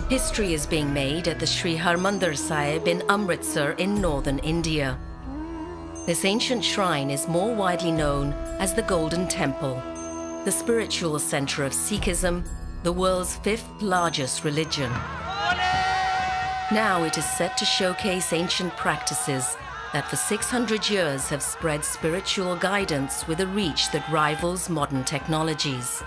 History is being made at the Sri Harmandir Sahib in Amritsar in northern India. This ancient shrine is more widely known as the Golden Temple, the spiritual center of Sikhism, the world's fifth largest religion. Now it is set to showcase ancient practices that for 600 years have spread spiritual guidance with a reach that rivals modern technologies.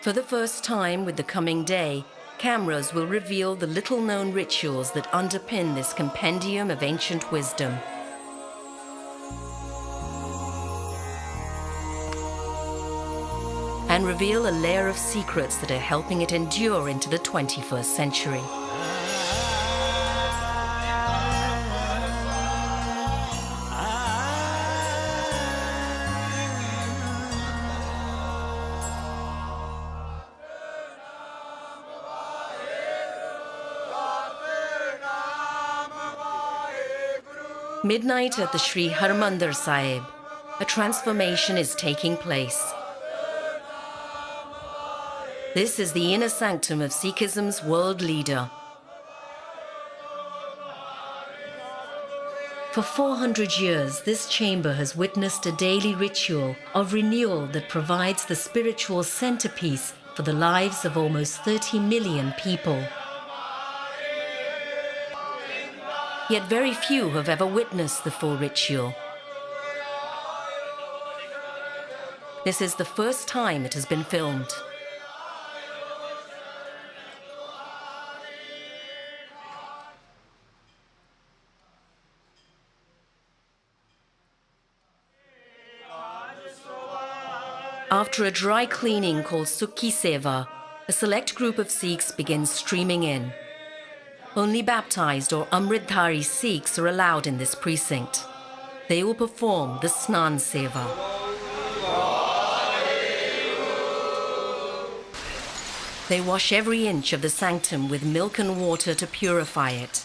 For the first time with the coming day, cameras will reveal the little-known rituals that underpin this compendium of ancient wisdom. And reveal a layer of secrets that are helping it endure into the 21st century. Midnight at the Sri Harmandir Sahib. A transformation is taking place. This is the inner sanctum of Sikhism's world leader. For 400 years, this chamber has witnessed a daily ritual of renewal that provides the spiritual centerpiece for the lives of almost 30 million people. Yet very few have ever witnessed the full ritual. This is the first time it has been filmed. After a dry cleaning called Sukhi Seva, a select group of Sikhs begins streaming in. Only baptized or Amritdhari Sikhs are allowed in this precinct. They will perform the Snan Seva. They wash every inch of the sanctum with milk and water to purify it.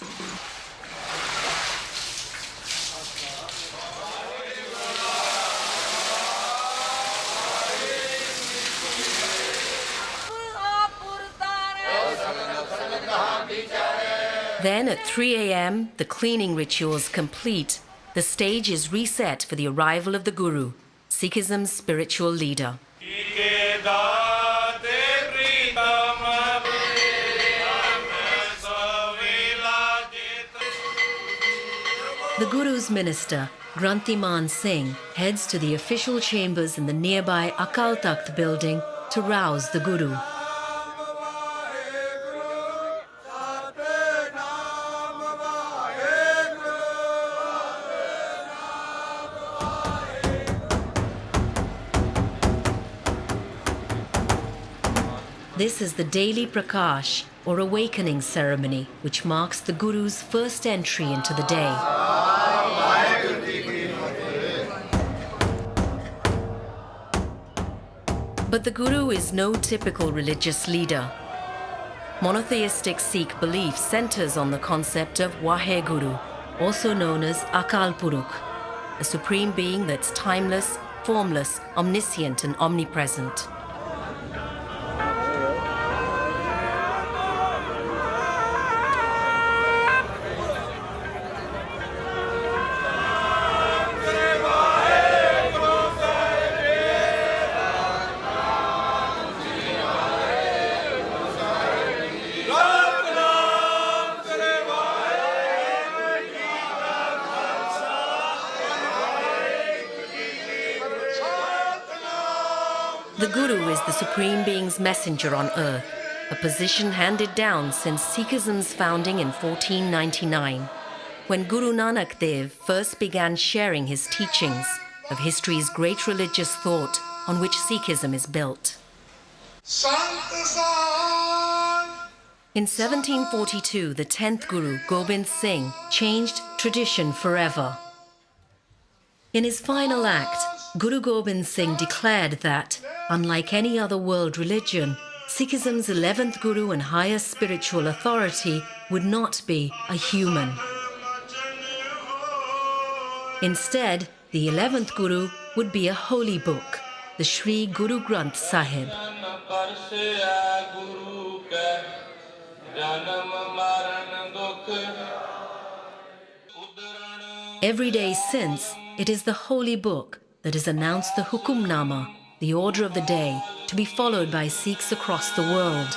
Then at 3 a.m., the cleaning rituals complete, the stage is reset for the arrival of the Guru, Sikhism's spiritual leader. The Guru's minister, Granthi Singh, heads to the official chambers in the nearby Akal Takht building to rouse the Guru. This is the daily Prakash, or awakening ceremony, which marks the Guru's first entry into the day. But the Guru is no typical religious leader. Monotheistic Sikh belief centers on the concept of Waheguru, also known as Akal Purukh, a supreme being that's timeless, formless, omniscient and omnipresent. The Guru is the Supreme Being's messenger on earth, a position handed down since Sikhism's founding in 1499, when Guru Nanak Dev first began sharing his teachings of history's great religious thought on which Sikhism is built. In 1742, the 10th Guru, Gobind Singh, changed tradition forever. In his final act, Guru Gobind Singh declared that, unlike any other world religion, Sikhism's 11th Guru and highest spiritual authority would not be a human. Instead, the 11th Guru would be a holy book, the Sri Guru Granth Sahib. Every day since, it is the holy book that has announced the Hukumnama, the order of the day, to be followed by Sikhs across the world.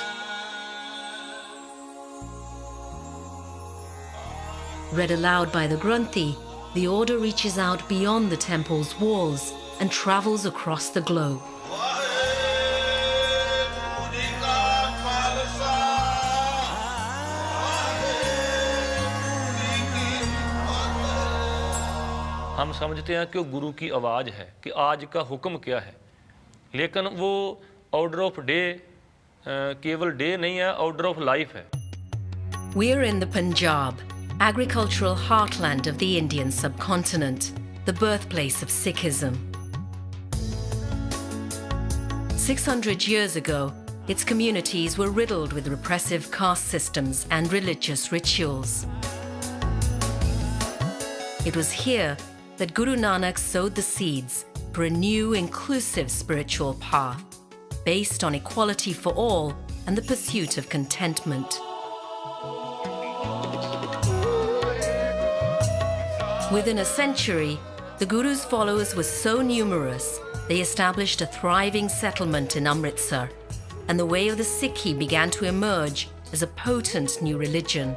Read aloud by the Granthi, the order reaches out beyond the temple's walls and travels across the globe. हम समझते हैं कि वो गुरु की आवाज़ है कि आज का हुक्म क्या है, लेकिन वो ऑर्डर ऑफ डे केवल डे नहीं है, ऑर्डर ऑफ लाइफ है. We are in the Punjab, agricultural heartland of the Indian subcontinent, the birthplace of Sikhism. 600 years ago, its communities were riddled with repressive caste systems and religious rituals. It was here that Guru Nanak sowed the seeds for a new, inclusive spiritual path, based on equality for all and the pursuit of contentment. Within a century, the Guru's followers were so numerous, they established a thriving settlement in Amritsar, and the way of the Sikhi began to emerge as a potent new religion.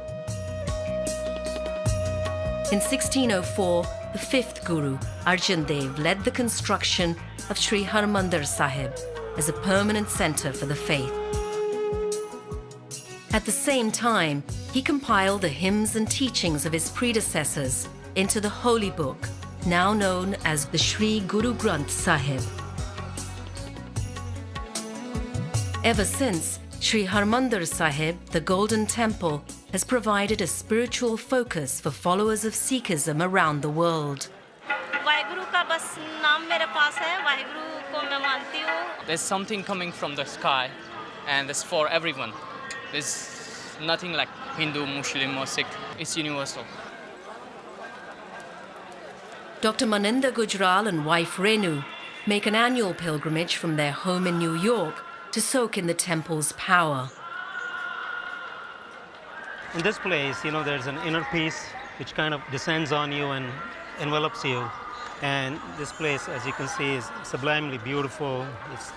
In 1604, the fifth Guru, Arjan led the construction of Sri Harmandir Sahib as a permanent centre for the faith. At the same time, he compiled the hymns and teachings of his predecessors into the holy book, now known as the Sri Guru Granth Sahib. Ever since, Sri Harmandir Sahib, the Golden Temple, has provided a spiritual focus for followers of Sikhism around the world. There's something coming from the sky, and it's for everyone. There's nothing like Hindu, Muslim, or Sikh. It's universal. Dr. Maninder Gujral and wife Renu make an annual pilgrimage from their home in New York to soak in the temple's power. In this place, there's an inner peace which kind of descends on you and envelops you. And this place, as you can see, is sublimely beautiful. It's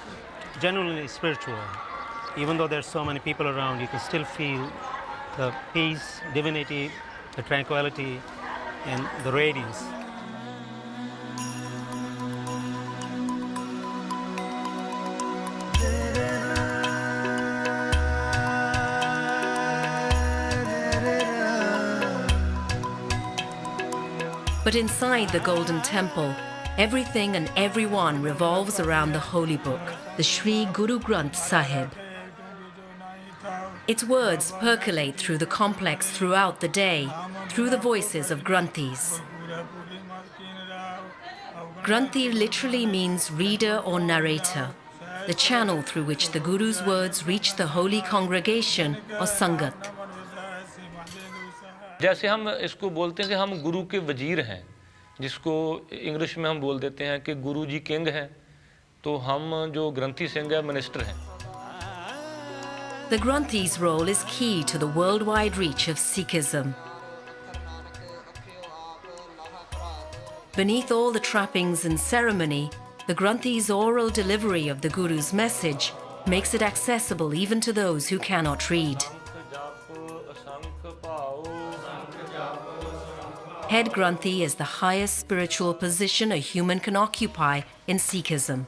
genuinely spiritual. Even though there's so many people around, you can still feel the peace, divinity, the tranquility, and the radiance. But inside the Golden Temple, everything and everyone revolves around the holy book, the Sri Guru Granth Sahib. Its words percolate through the complex throughout the day, through the voices of Granthis. Granthi literally means reader or narrator, the channel through which the Guru's words reach the holy congregation or Sangat. जैसे हम इसको बोलते हैं कि हम गुरु के वजीर हैं, जिसको इंग्लिश में हम बोल देते हैं कि गुरु जी किंग हैं, तो हम जो ग्रंथी सिंह है मिनिस्टर हैं. The Granthi's role is key to the worldwide reach of Sikhism. Beneath all the trappings and ceremony, the Granthi's oral delivery of the Guru's message makes it accessible even to those who cannot read. Head Granthi is the highest spiritual position a human can occupy in Sikhism.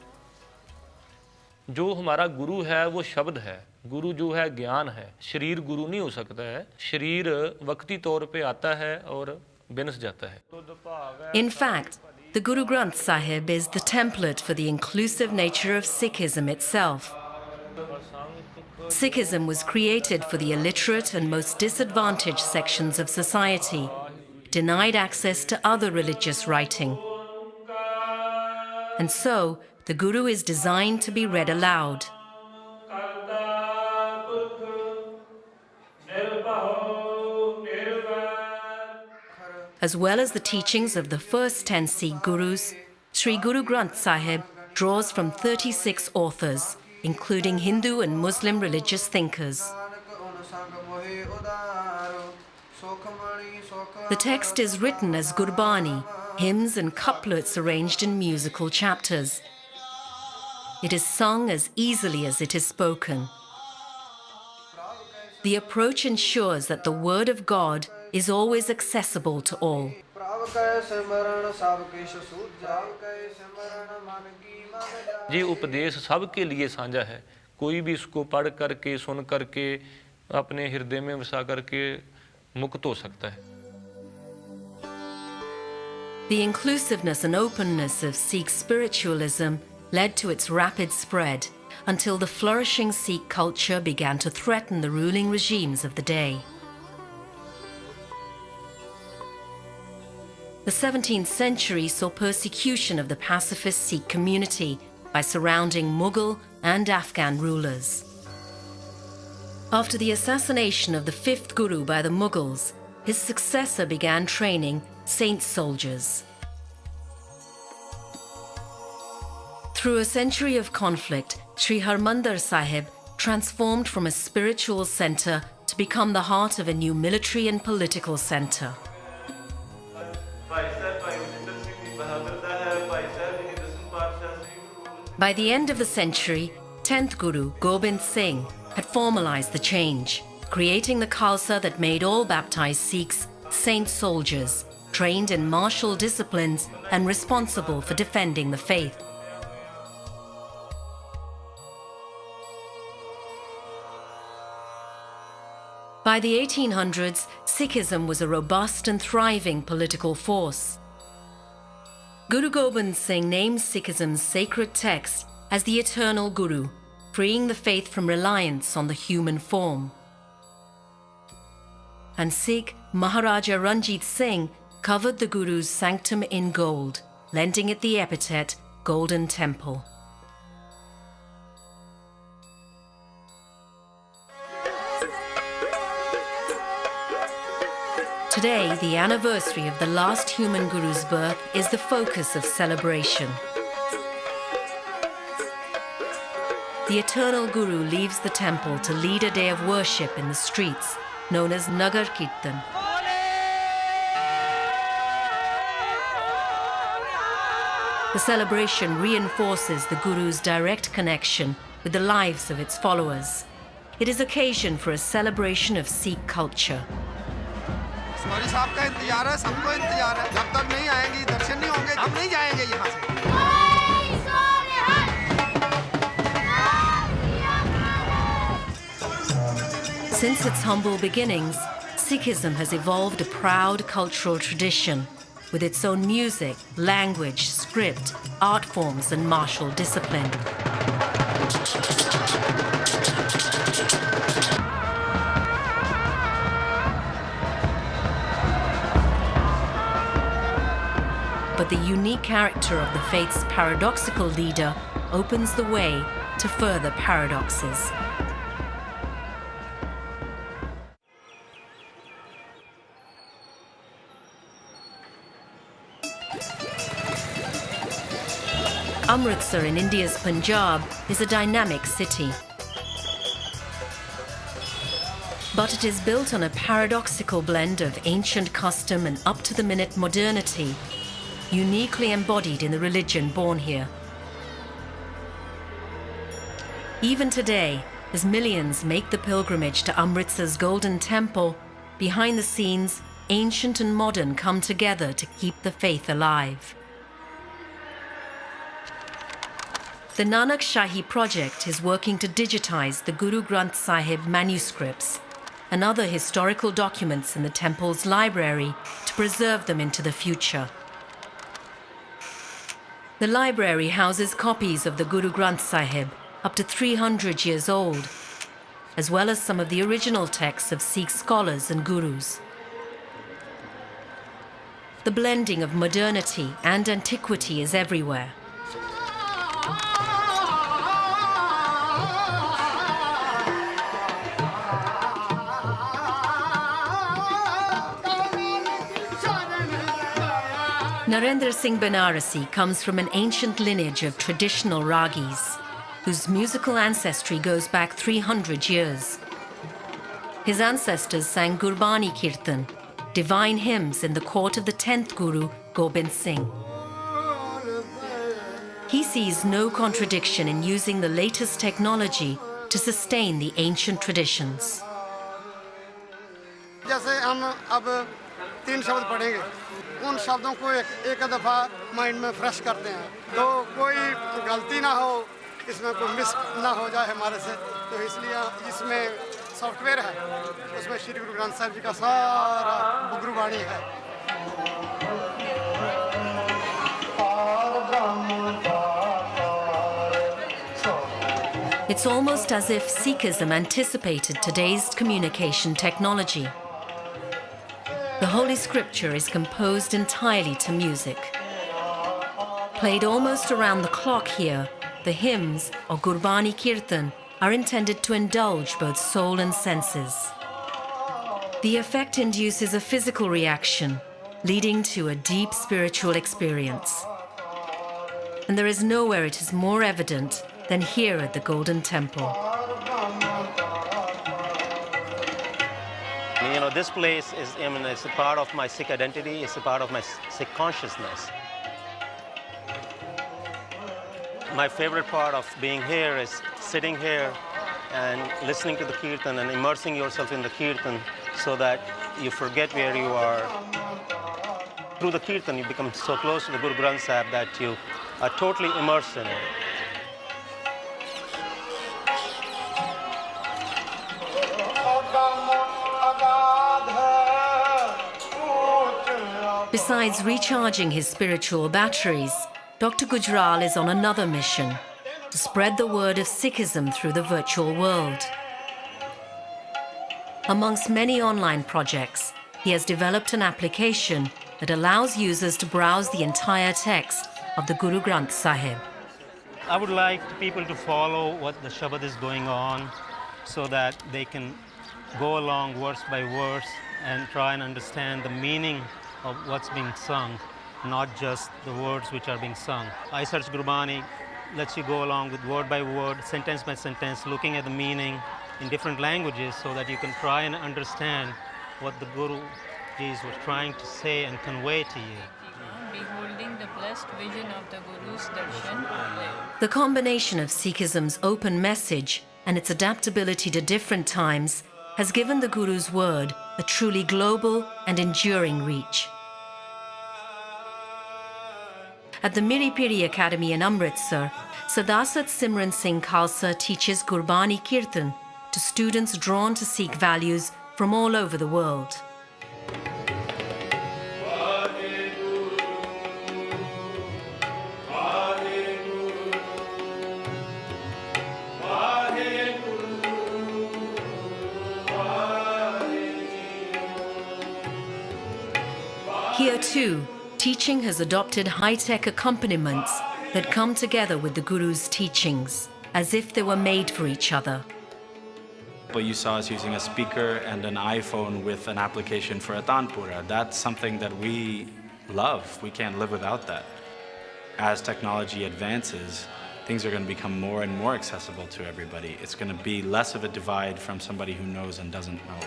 जो हमारा गुरु है वो शब्द है. गुरु जो है ज्ञान है. शरीर गुरु नहीं हो सकता है. शरीर वक्ती तौर पे आता है और बिनस जाता है. In fact, the Guru Granth Sahib is the template for the inclusive nature of Sikhism itself. Sikhism was created for the illiterate and most disadvantaged sections of society, denied access to other religious writing. And so, the Guru is designed to be read aloud. As well as the teachings of the first 10 Sikh Gurus, Sri Guru Granth Sahib draws from 36 authors, including Hindu and Muslim religious thinkers. The text is written as Gurbani, hymns and couplets arranged in musical chapters. It is sung as easily as it is spoken. The approach ensures that the word of God is always accessible to all. ये उपदेश सबके लिए साझा है, कोई भी इसको पढ़ करके सुन करके अपने हृदय में बसा करके मुक्त हो सकता है. The inclusiveness and openness of Sikh spiritualism led to its rapid spread until the flourishing Sikh culture began to threaten the ruling regimes of the day. The 17th century saw persecution of the pacifist Sikh community by surrounding Mughal and Afghan rulers. After the assassination of the 5th Guru by the Mughals, his successor began training saint soldiers. Through a century of conflict, Sri Harmandir Sahib transformed from a spiritual centre to become the heart of a new military and political centre. By the end of the century, 10th Guru Gobind Singh had formalised the change, creating the Khalsa that made all baptised Sikhs saint soldiers, trained in martial disciplines and responsible for defending the faith. By the 1800s, Sikhism was a robust and thriving political force. Guru Gobind Singh names Sikhism's sacred text as the eternal Guru, freeing the faith from reliance on the human form. And Sikh Maharaja Ranjit Singh covered the Guru's sanctum in gold, lending it the epithet Golden Temple. Today, the anniversary of the last human Guru's birth is the focus of celebration. The eternal Guru leaves the temple to lead a day of worship in the streets, known as Nagar Kirtan. The celebration reinforces the Guru's direct connection with the lives of its followers. It is occasion for a celebration of Sikh culture. मौलवी साहब का इंतजार है, सबको इंतजार है. जब तक नहीं आएंगे, दर्शन नहीं होंगे, हम नहीं जाएंगे यहाँ से. Since its humble beginnings, Sikhism has evolved a proud cultural tradition with its own music, language, script, art forms, and martial discipline. But the unique character of the faith's paradoxical leader opens the way to further paradoxes. Amritsar in India's Punjab is a dynamic city. But it is built on a paradoxical blend of ancient custom and up-to-the-minute modernity, uniquely embodied in the religion born here. Even today, as millions make the pilgrimage to Amritsar's Golden Temple, behind the scenes, ancient and modern come together to keep the faith alive. The Nanak Shahi project is working to digitize the Guru Granth Sahib manuscripts and other historical documents in the temple's library to preserve them into the future. The library houses copies of the Guru Granth Sahib, up to 300 years old, as well as some of the original texts of Sikh scholars and gurus. The blending of modernity and antiquity is everywhere. Narendra Singh Banarasi comes from an ancient lineage of traditional ragis, whose musical ancestry goes back 300 years. His ancestors sang Gurbani Kirtan, divine hymns in the court of the 10th Guru, Gobind Singh. He sees no contradiction in using the latest technology to sustain the ancient traditions. जैसे हम अब 3 शब्द पढ़ेंगे, उन शब्दों को एक दफ़ा माइंड में फ्रेश करते हैं, तो कोई गलती ना हो, इसमें कोई मिस ना हो जाए हमारे से, तो इसलिए इसमें सॉफ्टवेयर है, उसमें श्री गुरु ग्रंथ साहिब जी का सारा गुरुवाणी है. It's almost as if Sikhism anticipated today's communication technology. The Holy Scripture is composed entirely to music. Played almost around the clock here, the hymns, or Gurbani Kirtan, are intended to indulge both soul and senses. The effect induces a physical reaction, leading to a deep spiritual experience. And there is nowhere it is more evident than here at the Golden Temple. You know, this place is, it's a part of my Sikh identity, it's a part of my Sikh consciousness. My favorite part of being here is sitting here and listening to the Kirtan and immersing yourself in the Kirtan so that you forget where you are. Through the Kirtan, you become so close to the Guru Granth Sahib that you are totally immersed in it. Besides recharging his spiritual batteries, Dr. Gujral is on another mission, to spread the word of Sikhism through the virtual world. Amongst many online projects, he has developed an application that allows users to browse the entire text of the Guru Granth Sahib. I would like people to follow what the Shabad is going on so that they can go along verse by verse and try and understand the meaning of what's being sung, not just the words which are being sung. iSearch Gurbani lets you go along with word by word, sentence by sentence, looking at the meaning in different languages so that you can try and understand what the Guruji was trying to say and convey to you. Beholding the blessed vision of the Guru's darshan. The combination of Sikhism's open message and its adaptability to different times has given the Guru's word a truly global and enduring reach. At the Miri Piri Academy in Amritsar, Sadasat Simran Singh Khalsa teaches Gurbani Kirtan to students drawn to Sikh values from all over the world. Here too, teaching has adopted high-tech accompaniments that come together with the Guru's teachings, as if they were made for each other. But you saw us using a speaker and an iPhone with an application for a Tanpura. That's something that we love. We can't live without that. As technology advances, things are going to become more and more accessible to everybody. It's going to be less of a divide from somebody who knows and doesn't know.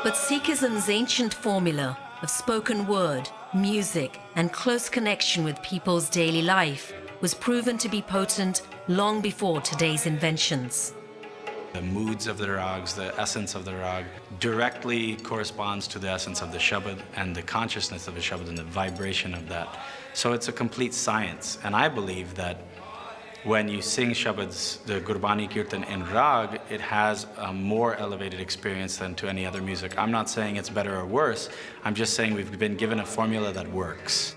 But Sikhism's ancient formula of spoken word, music, and close connection with people's daily life was proven to be potent long before today's inventions. The moods of the rags, the essence of the rag, directly corresponds to the essence of the Shabad and the consciousness of the Shabad and the vibration of that. So it's a complete science. And I believe that when you sing Shabads, the Gurbani Kirtan in Rag, it has a more elevated experience than to any other music. I'm not saying it's better or worse, I'm just saying we've been given a formula that works.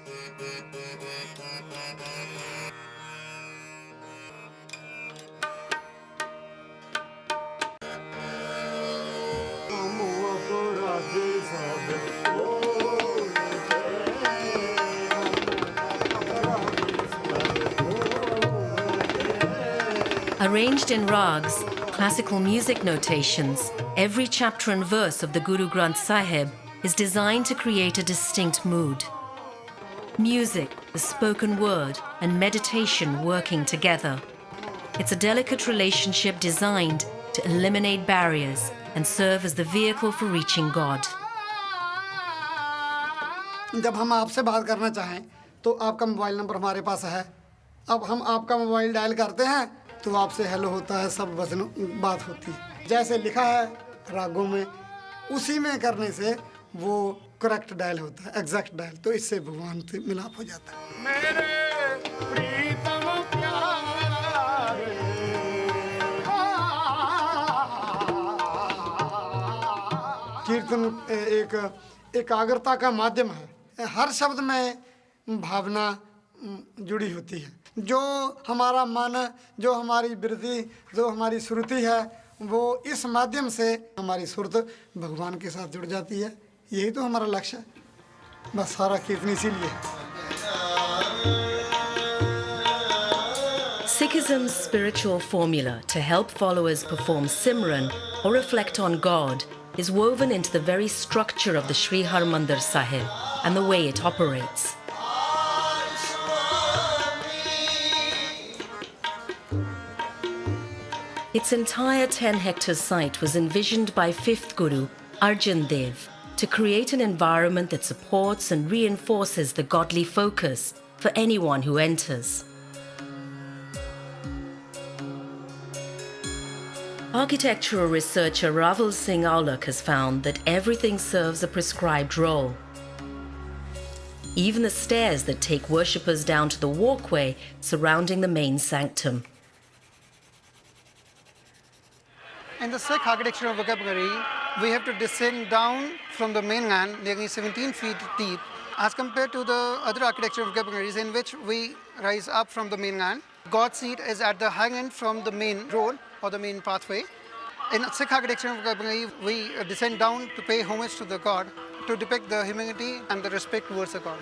Arranged in rags, classical music notations, every chapter and verse of the Guru Granth Sahib is designed to create a distinct mood. Music, the spoken word, and meditation working together. It's a delicate relationship designed to eliminate barriers and serve as the vehicle for reaching God. जब हम आपसे बात करना चाहें तो आपका mobile number हमारे पास है. अब हम आपका मोबाइल डायल करते हैं तो आपसे हेलो होता है, सब वचनों बात होती है. जैसे लिखा है रागों में, उसी में करने से वो करेक्ट डायल होता है, एग्जैक्ट डायल. तो इससे भगवान से मिलाप हो जाता है. कीर्तन एक एकाग्रता का माध्यम है. हर शब्द में भावना जुड़ी होती है. जो हमारा मन, जो हमारी वृत्ति, जो हमारी श्रुति है, वो इस माध्यम से हमारी सुरत भगवान के साथ जुड़ जाती है. यही तो हमारा लक्ष्य है. बस सारा कीर्तन इसीलिए है. Sikhism's spiritual formula to help followers perform Simran or reflect on God is woven into the very structure of the Sri Harmandir Sahib and the way it operates. Its entire 10-hectare site was envisioned by 5th Guru Arjan Dev to create an environment that supports and reinforces the godly focus for anyone who enters. Architectural researcher Raval Singh Aulak has found that everything serves a prescribed role. Even the stairs that take worshippers down to the walkway surrounding the main sanctum. In the Sikh architectural vocabulary, we have to descend down from the mainland nearly 17 feet deep as compared to the other architectural vocabularies in which we rise up from the mainland. God's seat is at the high end from the main road or the main pathway. In Sikh architectural vocabulary, we descend down to pay homage to the God, to depict the humility and the respect towards the God.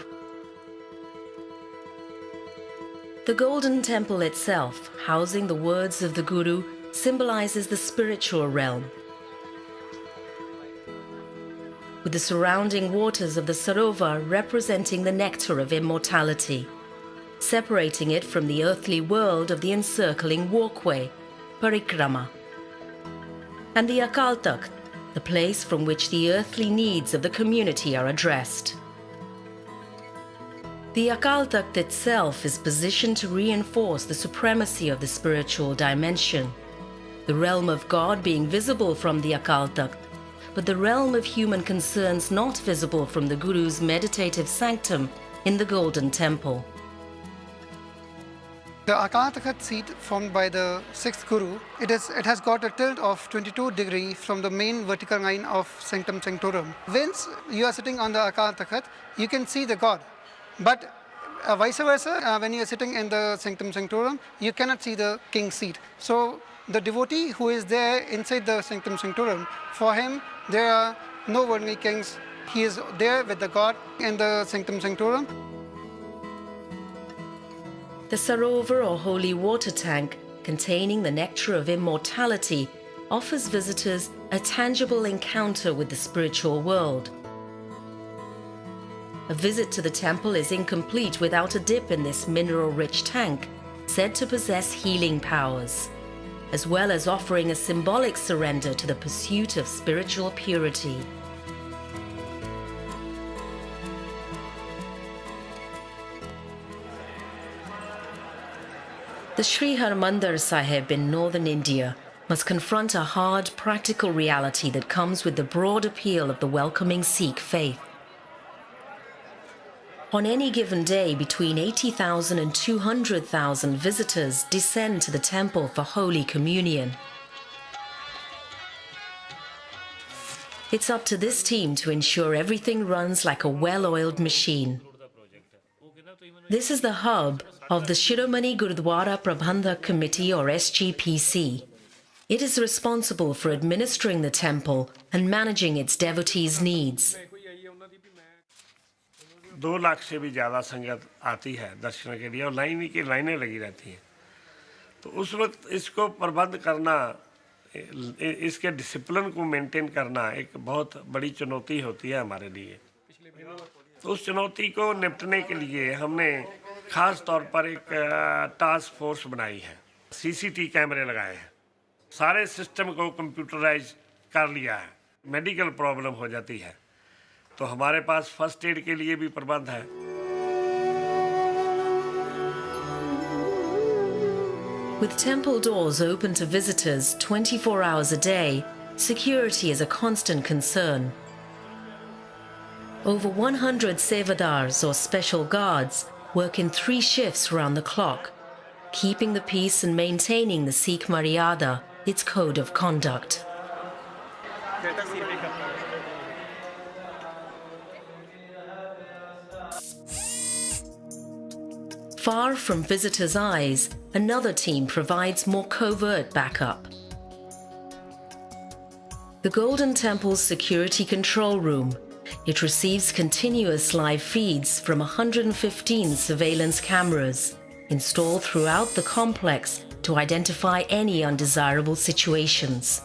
The Golden Temple itself, housing the words of the Guru, symbolizes the spiritual realm. With the surrounding waters of the Sarovar representing the nectar of immortality, separating it from the earthly world of the encircling walkway, Parikrama, and the Akal Takht, the place from which the earthly needs of the community are addressed. The Akal Takht itself is positioned to reinforce the supremacy of the spiritual dimension, the realm of God being visible from the Akal Takht, but the realm of human concerns not visible from the Guru's meditative sanctum in the Golden Temple. The Akal Takht seat formed by the 6th Guru, it has got a tilt of 22 degrees from the main vertical line of Sanctum Sanctorum. Once you are sitting on the Akal Takht, you can see the God. But vice versa, when you are sitting in the Sanctum Sanctorum, you cannot see the king's seat. So the devotee who is there inside the Sanctum Sanctorum, for him there are no worldly kings. He is there with the God in the Sanctum Sanctorum. The Sarovar or holy water tank, containing the nectar of immortality, offers visitors a tangible encounter with the spiritual world. A visit to the temple is incomplete without a dip in this mineral-rich tank, said to possess healing powers, as well as offering a symbolic surrender to the pursuit of spiritual purity. The Sri Harmandir Sahib in northern India must confront a hard, practical reality that comes with the broad appeal of the welcoming Sikh faith. On any given day, between 80,000 and 200,000 visitors descend to the temple for Holy Communion. It's up to this team to ensure everything runs like a well-oiled machine. This is the hub of the Shiromani Gurdwara Prabandhak Committee or SGPC. It is responsible for administering the temple and managing its devotees' needs. 2 lakh से भी ज़्यादा संगत आती है दर्शन के लिए और लाइनें लगी रहती हैं. तो उस वक्त इसको प्रबंध करना, इसके डिसिप्लिन को मेंटेन करना एक बहुत बड़ी चुनौती होती है हमारे लिए। तो उस चुनौती को निपटने के लिए हमने ख़ास तौर पर एक टास्क फोर्स बनाई है, सीसीटी कैमरे लगाए हैं, सारे सिस्टम को कंप्यूटराइज कर लिया है। मेडिकल प्रॉब्लम हो जाती है तो हमारे पास फर्स्ट एड के लिए भी प्रबंध है। With temple doors open to visitors 24 hours a day, security is a constant concern. Over 100 sevadars or special guards work in 3 shifts round the clock, keeping the peace and maintaining the Sikh Maryada, its code of conduct. Far from visitors' eyes, another team provides more covert backup. The Golden Temple's security control room. It receives continuous live feeds from 115 surveillance cameras installed throughout the complex to identify any undesirable situations.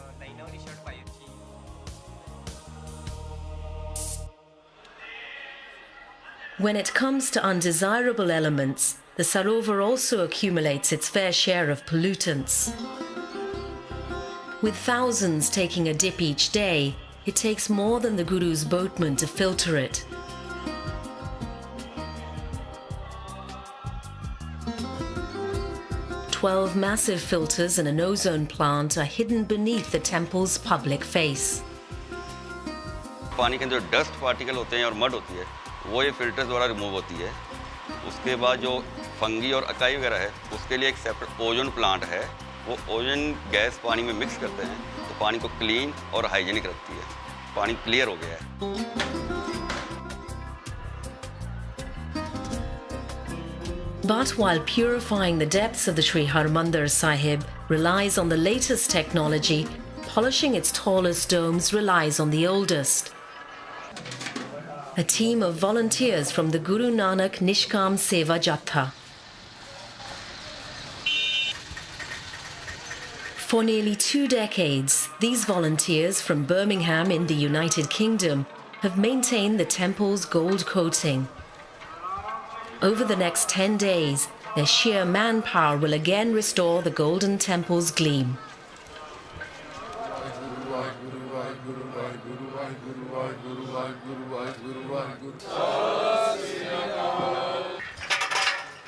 When it comes to undesirable elements, the Sarovar also accumulates its fair share of pollutants. With thousands taking a dip each day, it takes more than the Guru's boatman to filter it. Twelve massive filters and an ozone plant are hidden beneath the temple's public face. पानी के अंदर dust particle होते हैं और mud होती है, वो ये फिल्टर्स द्वारा रिमूव होती है। उसके बाद जो फंगी और अकाई वगैरह है, उसके लिए एक सेपरेट ओजोन प्लांट है। वो ओजोन गैस पानी में मिक्स करते हैं तो पानी को क्लीन और हाइजीनिक रखती है। पानी क्लियर हो गया है। But while purifying the depths of the Sri Harmandir Sahib relies on the latest technology, polishing its tallest domes relies on the oldest. A team of volunteers from the Guru Nanak Nishkam Seva Jatha. For nearly 2 decades, these volunteers from Birmingham in the United Kingdom have maintained the temple's gold coating. Over the next 10 days, their sheer manpower will again restore the Golden Temple's gleam.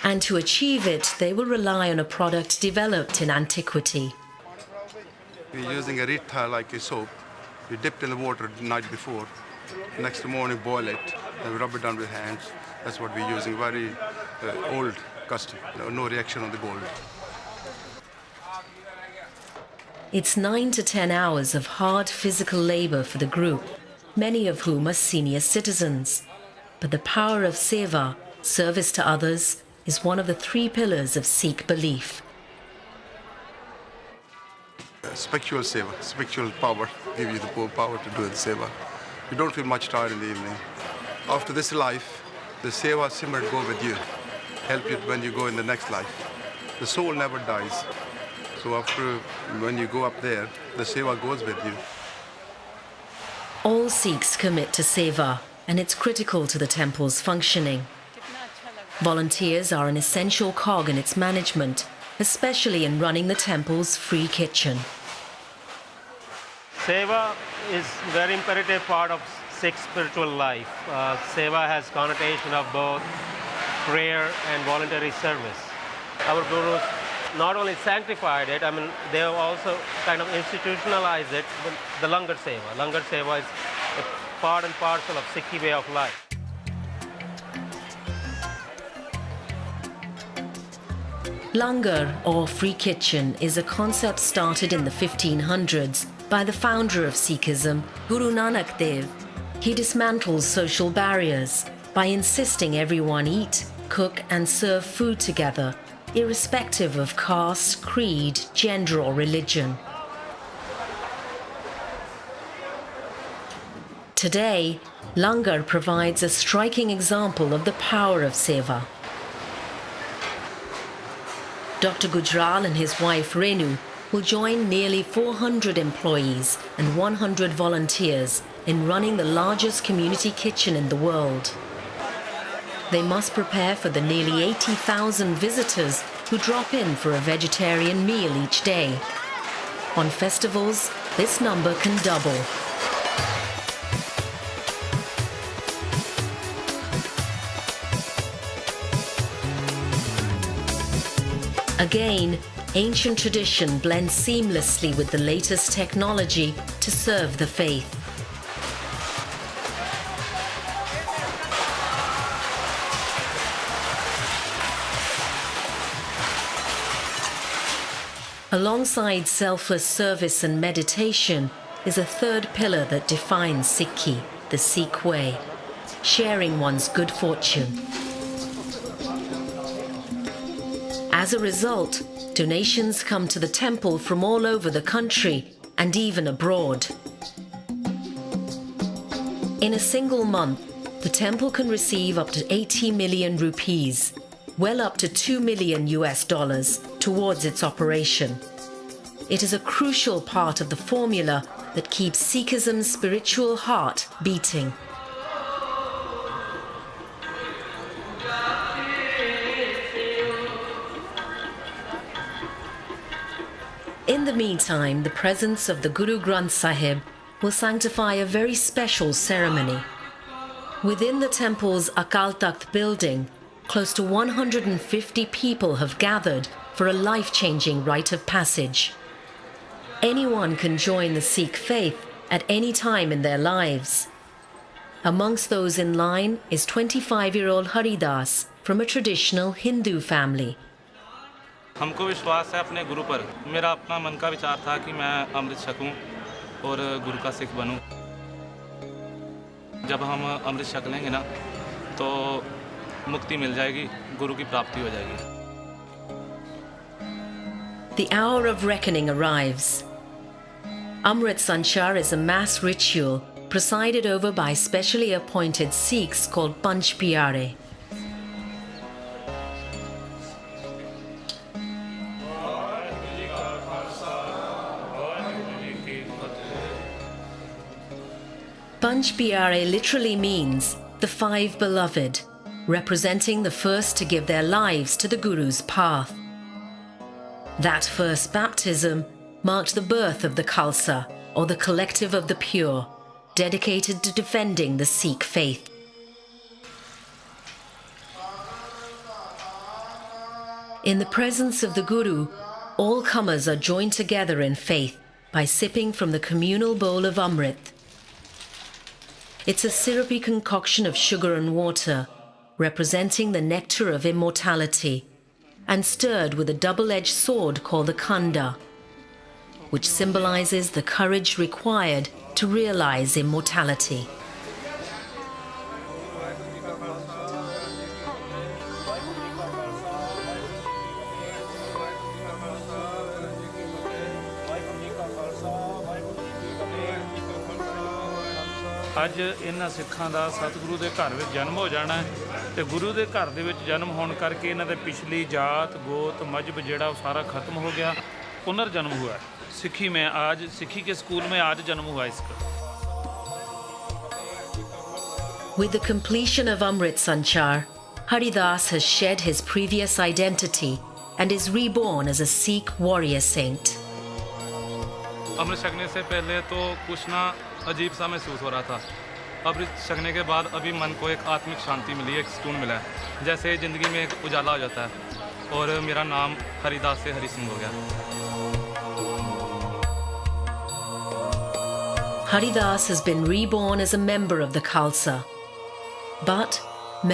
And to achieve it, they will rely on a product developed in antiquity. We're using a ritha like a soap. We dip it in the water the night before. Next morning, boil it, and we rub it down with hands. That's what we're using. Very old custom. No reaction on the gold. It's 9 to 10 hours of hard physical labor for the group, many of whom are senior citizens. But the power of seva, service to others, is one of the 3 pillars of Sikh belief. Spiritual seva, spiritual power, give you the power to do the seva. You don't feel much tired in the evening. After this life, the seva simmer go with you, help you when you go in the next life. The soul never dies. So after, when you go up there, the seva goes with you. All Sikhs commit to seva, and it's critical to the temple's functioning. Volunteers are an essential cog in its management, especially in running the temple's free kitchen. Seva is a very imperative part of Sikh spiritual life. Seva has connotation of both prayer and voluntary service. Our gurus not only sanctified it, they have also kind of institutionalized it, the Langar Seva. Langar Seva is a part and parcel of Sikhi way of life. Langar, or free kitchen, is a concept started in the 1500s by the founder of Sikhism, Guru Nanak Dev. He dismantles social barriers by insisting everyone eat, cook and serve food together, irrespective of caste, creed, gender or religion. Today, Langar provides a striking example of the power of seva. Dr. Gujral and his wife Renu will join nearly 400 employees and 100 volunteers in running the largest community kitchen in the world. They must prepare for the nearly 80,000 visitors who drop in for a vegetarian meal each day. On festivals, this number can double. Again, ancient tradition blends seamlessly with the latest technology to serve the faith. Alongside selfless service and meditation is a third pillar that defines Sikhi, the Sikh way, sharing one's good fortune. As a result, donations come to the temple from all over the country and even abroad. In a single month, the temple can receive up to 80 million rupees, well up to $2 million towards its operation. It is a crucial part of the formula that keeps Sikhism's spiritual heart beating. In the meantime, the presence of the Guru Granth Sahib will sanctify a very special ceremony. Within the temple's Akal Takht building, close to 150 people have gathered for a life-changing rite of passage. Anyone can join the Sikh faith at any time in their lives. Amongst those in line is 25-year-old Haridas from a traditional Hindu family. हमको विश्वास है अपने गुरु पर। मेरा अपना मन का विचार था कि मैं अमृत छकूं और गुरु का सिख बनूं। जब हम अमृत छक लेंगे ना तो मुक्ति मिल जाएगी, गुरु की प्राप्ति हो जाएगी। The hour of reckoning arrives. Amritsar is a mass ritual presided over by specially appointed Sikhs called Panch Pyare. Panch Pyare literally means the five beloved, representing the first to give their lives to the Guru's path. That first baptism marked the birth of the Khalsa, or the collective of the pure, dedicated to defending the Sikh faith. In the presence of the Guru, all comers are joined together in faith by sipping from the communal bowl of Amrit. It's a syrupy concoction of sugar and water, representing the nectar of immortality, and stirred with a double-edged sword called the Khanda, which symbolizes the courage required to realize immortality. ਅੱਜ ਇਹਨਾਂ ਸਿੱਖਾਂ ਦਾ ਸਤਿਗੁਰੂ ਦੇ ਘਰ ਵਿੱਚ ਜਨਮ ਹੋ ਜਾਣਾ ਹੈ ਤੇ ਗੁਰੂ ਦੇ ਘਰ ਦੇ ਵਿੱਚ ਜਨਮ ਹੋਣ ਕਰਕੇ ਇਹਨਾਂ ਦੇ ਪਿਛਲੀ ਜਾਤ ਗੋਤ ਮਜ਼ਹਬ ਜਿਹੜਾ ਉਹ ਸਾਰਾ ਖਤਮ ਹੋ ਗਿਆ ਪੁਨਰ ਜਨਮ हुआ सिखी में आज सिखी के स्कूल में आज जन्म हुआ इसका With the completion of Amrit Sanchar, Haridas has shed his previous identity and is reborn as a Sikh warrior saint. अमृत छकने से पहले तो कुछ ना अजीब सा महसूस हो रहा था। अमृत छकने के बाद अभी मन को एक आत्मिक शांति मिली, एक सुकून मिला है, जैसे ज़िंदगी में एक उजाला हो जाता है और मेरा नाम हरिदास से हरि सिंह हो गया। Haridas has been reborn as a member of the Khalsa. But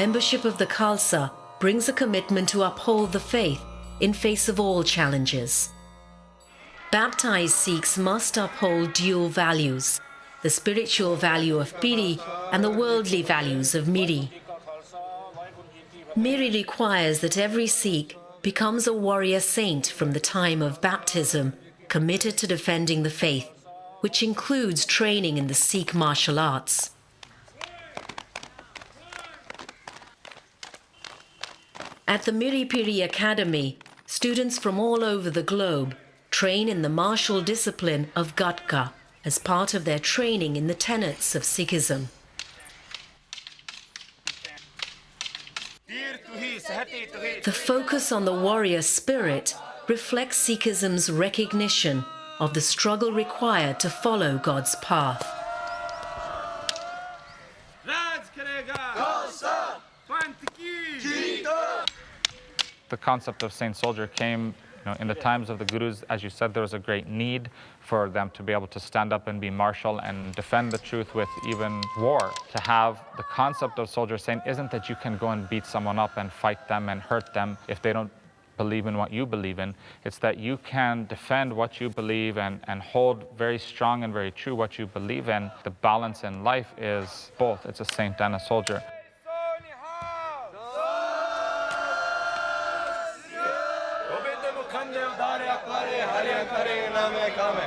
membership of the Khalsa brings a commitment to uphold the faith in face of all challenges. Baptized Sikhs must uphold dual values, the spiritual value of Piri and the worldly values of Miri. Miri requires that every Sikh becomes a warrior saint from the time of baptism, committed to defending the faith, which includes training in the Sikh martial arts. At the Miri Piri Academy, students from all over the globe train in the martial discipline of Gatka as part of their training in the tenets of Sikhism. The focus on the warrior spirit reflects Sikhism's recognition of the struggle required to follow God's path. The concept of saint soldier came in the times of the gurus. As you said, there was a great need for them to be able to stand up and be martial and defend the truth with even war. To have the concept of soldier saint isn't that you can go and beat someone up and fight them and hurt them if they don't believe in what you believe in. It's that you can defend what you believe and hold very strong and very true what you believe in. The balance in life is both. It's a saint and a soldier.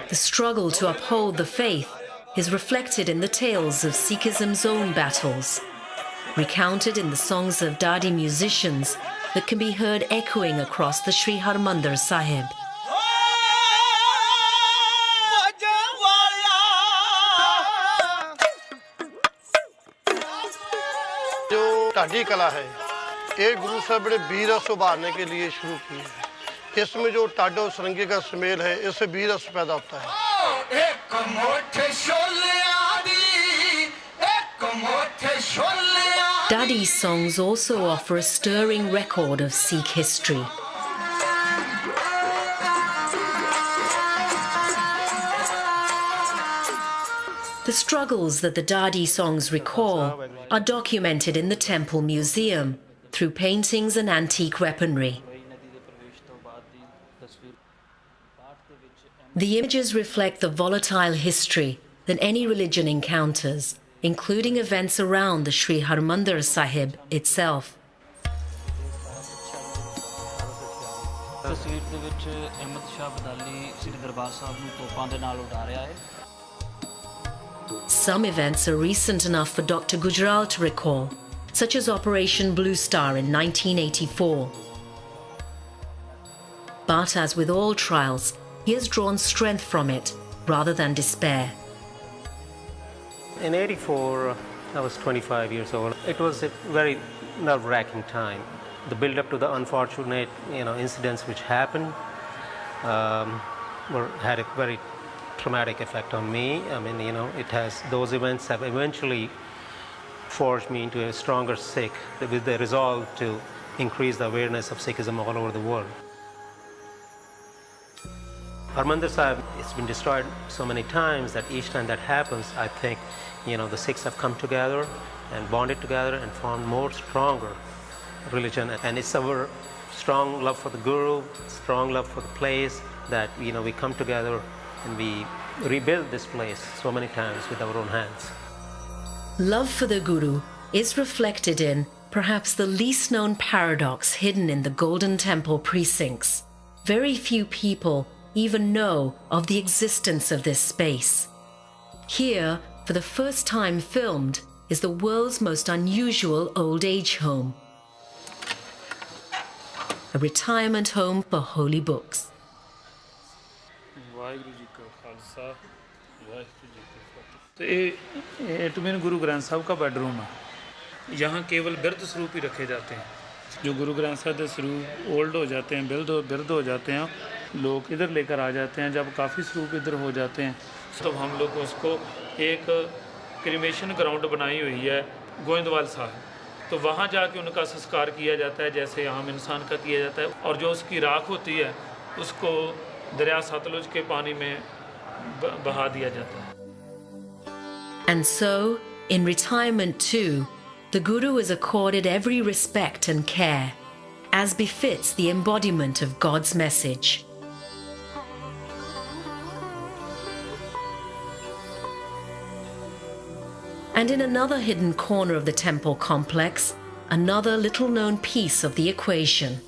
The struggle to uphold the faith is reflected in the tales of Sikhism's own battles, recounted in the songs of Dadi musicians that can be heard echoing across the Sri Harmandir Sahib. जो ढाडी कला है ये गुरु साहब ने वीर रस उभारने के लिए शुरू की है इसमें जो टाडो सरंगी का स्मेल है इससे वीर रस पैदा होता है Dadi songs also offer a stirring record of Sikh history. The struggles that the Dadi songs recall are documented in the Temple Museum through paintings and antique weaponry. The images reflect the volatile history that any religion encounters, including events around the Sri Harmandir Sahib itself. Some events are recent enough for Dr. Gujral to recall, such as Operation Blue Star in 1984. But as with all trials, he has drawn strength from it rather than despair. In '84, I was 25 years old. It was a very nerve-wracking time. The build-up to the unfortunate, incidents which happened had a very traumatic effect on me. I mean, those events have eventually forged me into a stronger Sikh with the resolve to increase the awareness of Sikhism all over the world. Harmandir Sahib, it's been destroyed so many times that each time that happens, I think, the Sikhs have come together and bonded together and formed more stronger religion. And it's our strong love for the Guru, strong love for the place that, we come together and we rebuild this place so many times with our own hands. Love for the Guru is reflected in perhaps the least known paradox hidden in the Golden Temple precincts. Very few people even know of the existence of this space. Here, for the first time filmed, is the world's most unusual old age home. A retirement home for holy books. ये गुरु ग्रंथ साहब का bedroom है यहाँ केवल बिरध स्वरूप ही रखे जाते हैं जो गुरु ग्रंथ साहब के स्वरूप ओल्ड हो जाते हैं बिरध हो जाते हैं लोग इधर लेकर आ जाते हैं जब काफ़ी स्वरूप इधर हो जाते हैं तो हम लोग उसको एक क्रिमेशन ग्राउंड बनाई हुई है गोविंदवाल साहब तो वहाँ जाके उनका संस्कार किया जाता है जैसे आम इंसान का किया जाता है और जो उसकी राख होती है उसको दरिया सतलुज के पानी में बहा दिया जाता है. And so, in retirement too, the Guru is accorded every respect and care, as befits the embodiment of God's message. And in another hidden corner of the temple complex, another little-known piece of the equation.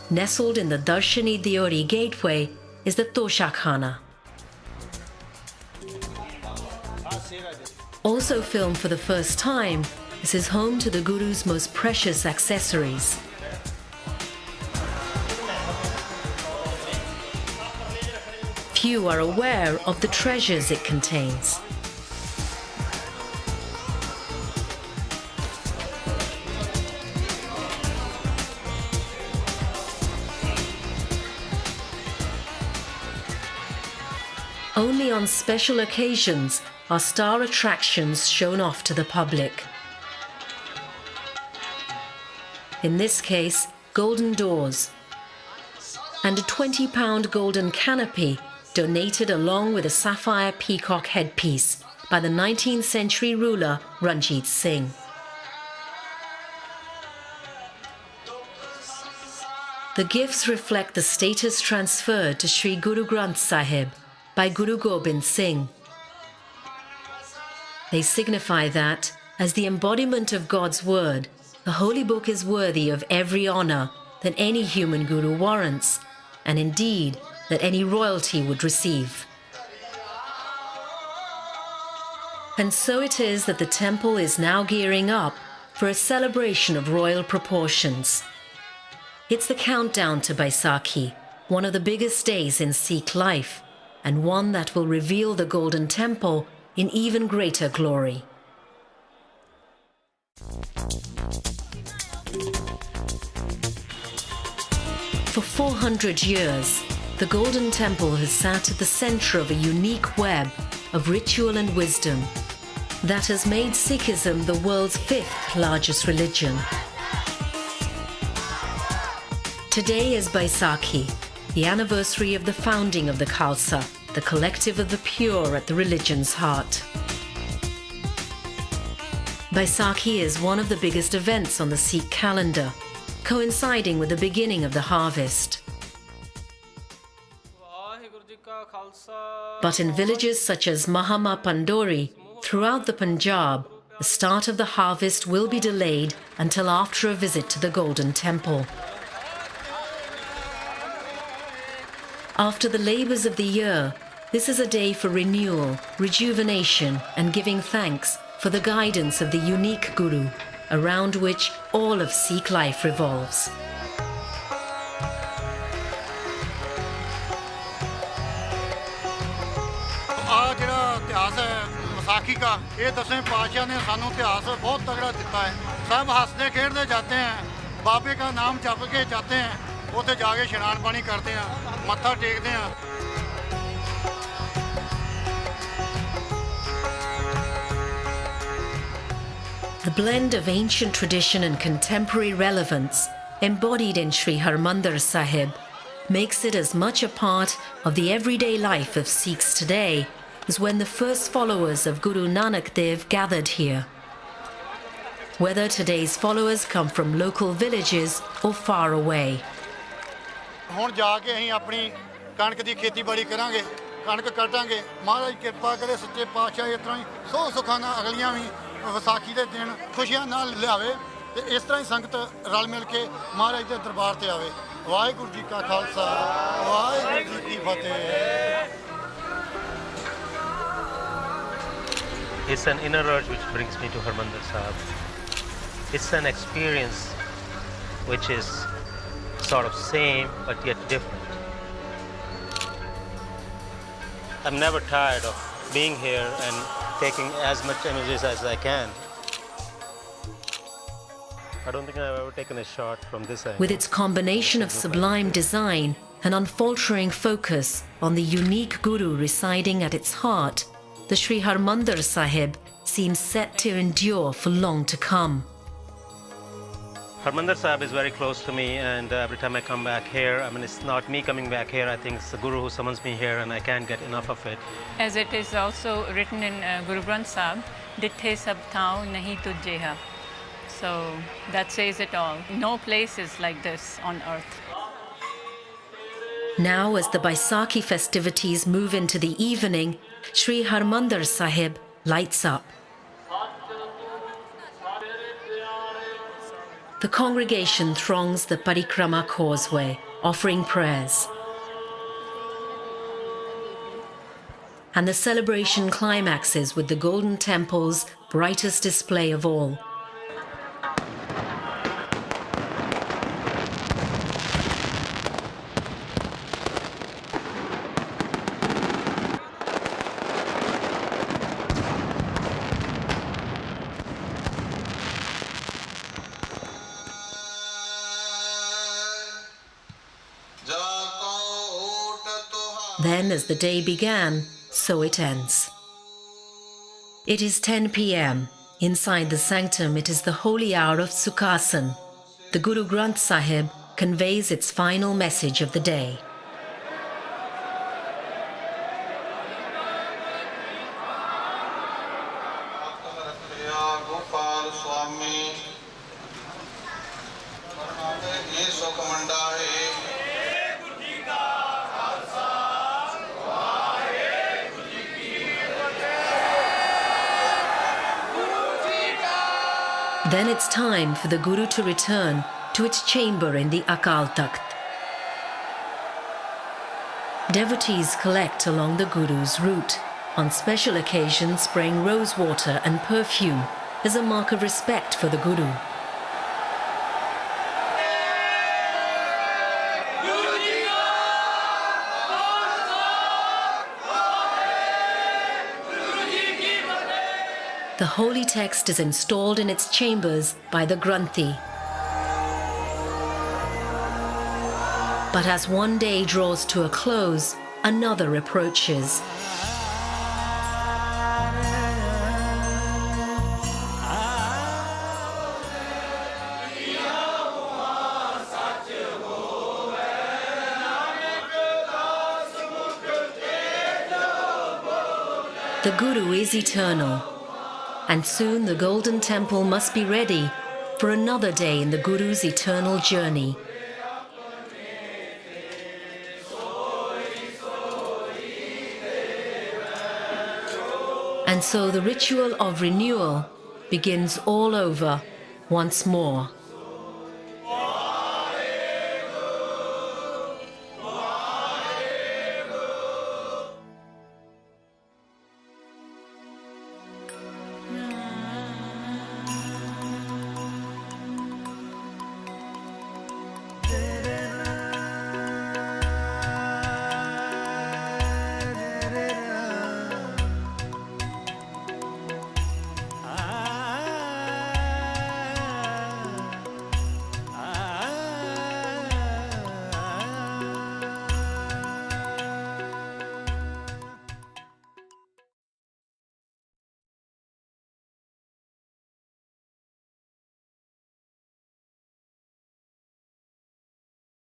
Nestled in the Darshani Deori gateway is the Toshakhana. Also filmed for the first time, this is home to the Guru's most precious accessories. Few are aware of the treasures it contains. Only on special occasions are star attractions shown off to the public. In this case, golden doors and a £20 golden canopy donated along with a sapphire peacock headpiece by the 19th century ruler Ranjit Singh. The gifts reflect the status transferred to Sri Guru Sahib by Guru Gobind Singh. They signify that, as the embodiment of God's word, the holy book is worthy of every honour that any human guru warrants, and indeed that any royalty would receive. And so it is that the temple is now gearing up for a celebration of royal proportions. It's the countdown to Baisakhi, one of the biggest days in Sikh life, and one that will reveal the Golden Temple in even greater glory. For 400 years, the Golden Temple has sat at the center of a unique web of ritual and wisdom that has made Sikhism the world's 5th largest religion. Today is Baisakhi, the anniversary of the founding of the Khalsa, the collective of the pure at the religion's heart. Baisakhi is one of the biggest events on the Sikh calendar, coinciding with the beginning of the harvest. But in villages such as Mahama Pandori, throughout the Punjab, the start of the harvest will be delayed until after a visit to the Golden Temple. After the labours of the year, this is a day for renewal, rejuvenation, and giving thanks for the guidance of the unique Guru, around which all of Sikh life revolves. Vaisakhi का ये 10वें पातशाह ने सानू इतिहास बहुत तगड़ा दिता है सब हंसते खेलते जाते हैं बाबे का नाम जप के जाते हैं उसे जाके स्नान पानी करते हैं मत्था टेकते हैं The blend of ancient tradition and contemporary relevance embodied in Sri Harmandir Sahib makes it as much a part of the everyday life of Sikhs today as when the first followers of Guru Nanak Dev gathered here. Whether today's followers come from local villages or far away. ਹੁਣ ਜਾ ਕੇ ਅਸੀਂ ਆਪਣੀ ਕਣਕ ਦੀ ਖੇਤੀਬਾੜੀ ਕਰਾਂਗੇ ਕਣਕ ਕੱਟਾਂਗੇ ਮਹਾਰਾਜ ਕਿਰਪਾ ਕਰੇ ਸੱਚੇ ਪਾਤਸ਼ਾਹ ਇਸ ਤਰ੍ਹਾਂ ਹੀ ਸੋ ਸੁੱਖਾਂ ਨਾਲ ਅਗਲੀਆਂ ਵੀ ਵਿਸਾਖੀ ਦੇ ਦਿਨ ਖੁਸ਼ੀਆਂ ਨਾਲ ਲਿਆਵੇ ਤੇ ਇਸ ਤਰ੍ਹਾਂ ਹੀ ਸੰਗਤ ਰਲ ਮਿਲ ਕੇ ਮਹਾਰਾਜ ਦੇ ਦਰਬਾਰ ਤੇ ਆਵੇ ਵਾਹਿਗੁਰੂ ਜੀ ਕਾ ਖਾਲਸਾ ਵਾਹਿਗੁਰੂ ਜੀ ਕੀ ਫਤਿਹ It's an inner urge which brings me to Harmandir Sahib. It's an experience which is sort of same but yet different. I'm never tired of being here and taking as much images as I can. I don't think I've ever taken a shot from this angle. With its combination of sublime design and unfaltering focus on the unique Guru residing at its heart, the Sri Harmandir Sahib seems set to endure for long to come. Harmandir Sahib is very close to me, and every time I come back here, I mean, it's not me coming back here, I think it's the Guru who summons me here, and I can't get enough of it. As it is also written in Guru Granth Sahib, Dithe sab thau nahi tujjeha. So that says it all. No place is like this on earth. Now, as the Baisakhi festivities move into the evening, Sri Harmandir Sahib lights up. The congregation throngs the Parikrama causeway, offering prayers. And the celebration climaxes with the Golden Temple's brightest display of all. Then, as the day began, so it ends. It is 10 p.m. Inside the sanctum, it is the holy hour of Sukhasan. The Guru Granth Sahib conveys its final message of the day. Then it's time for the Guru to return to its chamber in the Akal Takht. Devotees collect along the Guru's route, on special occasions spraying rose water and perfume as a mark of respect for the Guru. The holy text is installed in its chambers by the Granthi. But as one day draws to a close, another approaches. The Guru is eternal. And soon the Golden Temple must be ready for another day in the Guru's eternal journey. And so the ritual of renewal begins all over once more.